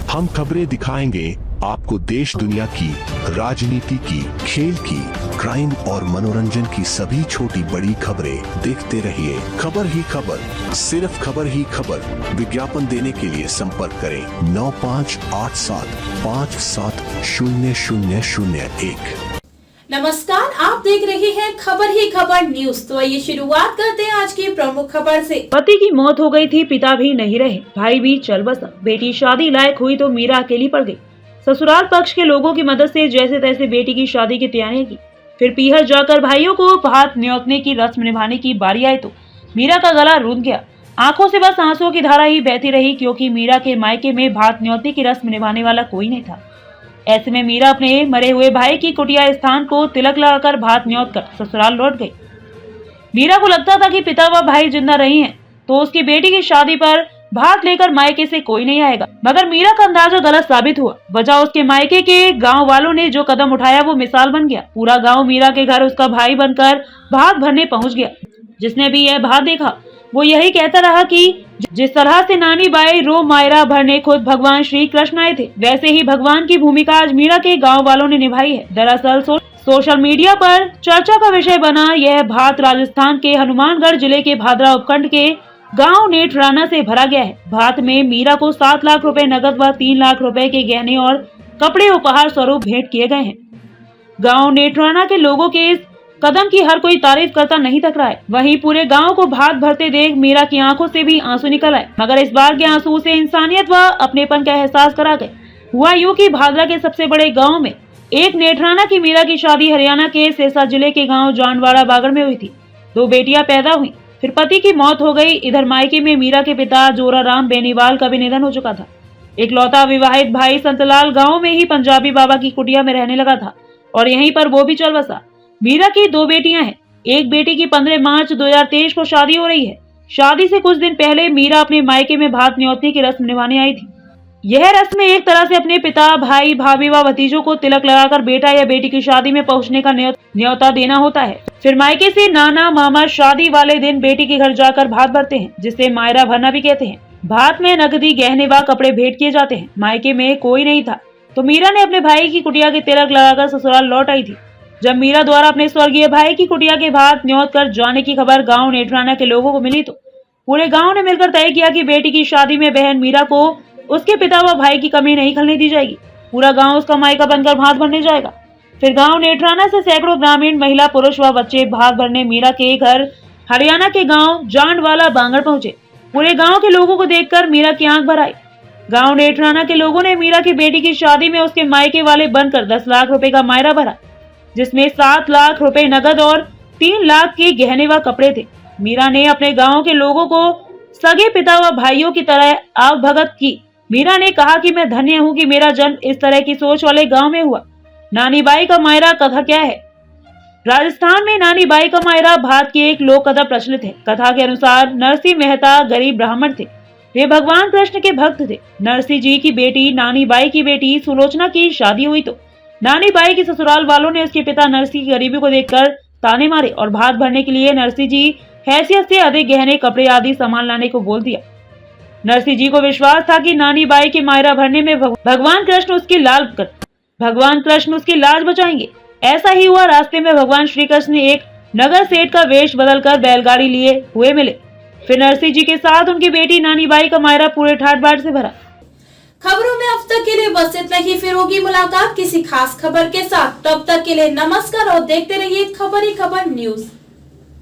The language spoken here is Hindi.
हम खबरें दिखाएंगे आपको देश दुनिया की, राजनीति की, खेल की, क्राइम और मनोरंजन की सभी छोटी बड़ी खबरें। देखते रहिए खबर ही खबर, सिर्फ खबर ही खबर। विज्ञापन देने के लिए संपर्क करें 9587570001। नमस्कार, आप देख रहे हैं खबर ही खबर न्यूज। तो आइए शुरुआत करते हैं आज की प्रमुख खबर से। पति की मौत हो गई थी, पिता भी नहीं रहे, भाई भी चल बसा, बेटी शादी लायक हुई तो मीरा अकेली पड़ गई। ससुराल पक्ष के लोगों की मदद से जैसे तैसे बेटी की शादी की तैयारियां की। फिर पीहर जाकर भाइयों को भात न्योतने की रस्म निभाने की बारी आई तो मीरा का गला रूंध गया। आंखों से बस आंसुओं की धारा ही बहती रही, क्योंकि मीरा के मायके में भात न्योतने की रस्म निभाने वाला कोई नहीं था। ऐसे में मीरा अपने मरे हुए भाई की कुटिया स्थान को तिलक लगाकर भात न्योत कर ससुराल लौट गई। मीरा को लगता था कि पिता व भाई जिंदा नहीं हैं, तो उसकी बेटी की शादी पर भात लेकर मायके से कोई नहीं आएगा। मगर मीरा का अंदाजा गलत साबित हुआ। वजह उसके मायके के गांव वालों ने जो कदम उठाया वो मिसाल बन गया। पूरा गांव मीरा के घर उसका भाई बनकर भात भरने पहुंच गया। जिसने भी यह भात देखा वो यही कहता रहा कि जिस तरह से नानी बाई रो मायरा भरने खुद भगवान श्री कृष्ण आए थे, वैसे ही भगवान की भूमिका आज मीरा के गाँव वालों ने निभाई है। दरअसल सोशल मीडिया पर चर्चा का विषय बना यह भात राजस्थान के हनुमानगढ़ जिले के भादरा उपखंड के गांव नेठराना से भरा गया है। भात में मीरा को 7 लाख रुपए नकद व 3 लाख रुपए के गहने और कपड़े उपहार स्वरूप भेंट किए गए हैं। गांव नेठराना के लोगों के इस कदम की हर कोई तारीफ करता नहीं थक रहा है। वहीं पूरे गांव को भात भरते देख मीरा की आंखों से भी आंसू निकल आए, मगर इस बार के आंसू उसे इंसानियत व अपनेपन का एहसास करा गए। हुआ यूं कि भादरा के सबसे बड़े गाँव में एक नेठराना की मीरा की शादी हरियाणा के सिरसा जिले के गाँव जानवाड़ा बागड़ में हुई थी। 2 बेटियां पैदा हुई, फिर पति की मौत हो गई। इधर मायके में मीरा के पिता जोराराम बेनीवाल का भी निधन हो चुका था। इकलौता विवाहित भाई संतलाल गांव में ही पंजाबी बाबा की कुटिया में रहने लगा था और यहीं पर वो भी चल बसा। मीरा की 2 बेटियां हैं। एक बेटी की 15 मार्च 2023 को शादी हो रही है। शादी से कुछ दिन पहले मीरा अपने मायके में भात न्योतने की रस्म निभाने आई थी। यह रस्म एक तरह से अपने पिता, भाई, भाभी व भतीजों को तिलक लगाकर बेटा या बेटी की शादी में पहुंचने का न्योता देना होता है। फिर मायके से नाना मामा शादी वाले दिन बेटी के घर जाकर भात भरते हैं, जिसे मायरा भरना भी कहते हैं। भात में नकदी, गहने व कपड़े भेंट किए जाते हैं। मायके में कोई नहीं था तो मीरा ने अपने भाई की कुटिया के तिलक लगाकर ससुराल लौट आई थी। जब मीरा द्वारा अपने स्वर्गीय भाई की कुटिया के भात न्योत कर जाने की खबर गाँव नेठराना के लोगों को मिली तो पूरे गाँव ने मिलकर तय किया कि बेटी की शादी में बहन मीरा को उसके पिता व भाई की कमी नहीं खलने दी जाएगी। पूरा गांव उसका मायका बनकर भात भरने जाएगा। फिर गांव नेठराना से सैकड़ों ग्रामीण, महिला, पुरुष व बच्चे भात भरने मीरा के घर हरियाणा के गांव जांडवाला बांगड़ पहुंचे। पूरे गांव के लोगों को देखकर मीरा की आंख भर आई। गांव नेठराना के लोगों ने मीरा की बेटी की शादी में उसके मायके वाले बनकर 10 लाख रुपए का मायरा भरा, जिसमें 7 लाख रुपए नगद और 3 लाख के गहने व कपड़े थे। मीरा ने अपने गाँव के लोगों को सगे पिता व भाइयों की तरह आवभगत की। मीरा ने कहा कि मैं धन्य हूँ कि मेरा जन्म इस तरह की सोच वाले गांव में हुआ। नानी बाई का मायरा कथा क्या है? राजस्थान में नानी बाई का मायरा भात की एक लोक कथा प्रचलित है। कथा के अनुसार नरसिंह मेहता गरीब ब्राह्मण थे। वे भगवान कृष्ण के भक्त थे। नरसिंह जी की बेटी नानी बाई की बेटी सुलोचना की शादी हुई तो नानी बाई के ससुराल वालों ने उसके पिता नरसिंह की गरीबी को देखकर ताने मारे और भात भरने के लिए नरसिंह जी हैसियत से अधिक गहने, कपड़े आदि सामान लाने को बोल दिया। नरसिंह जी को विश्वास था कि नानी बाई के मायरा भरने में भगवान कृष्ण उसकी लाज बचाएंगे। ऐसा ही हुआ। रास्ते में भगवान श्री कृष्ण ने एक नगर सेठ का वेश बदलकर बैलगाड़ी लिए हुए मिले। फिर नरसिंह जी के साथ उनकी बेटी नानी बाई का मायरा पूरे ठाट बाट से भरा। खबरों में अब तक के लिए बस इतना ही। फिर होगी मुलाकात किसी खास खबर के साथ। तब तक के लिए नमस्कार और देखते रहिए खबर ही खबर न्यूज।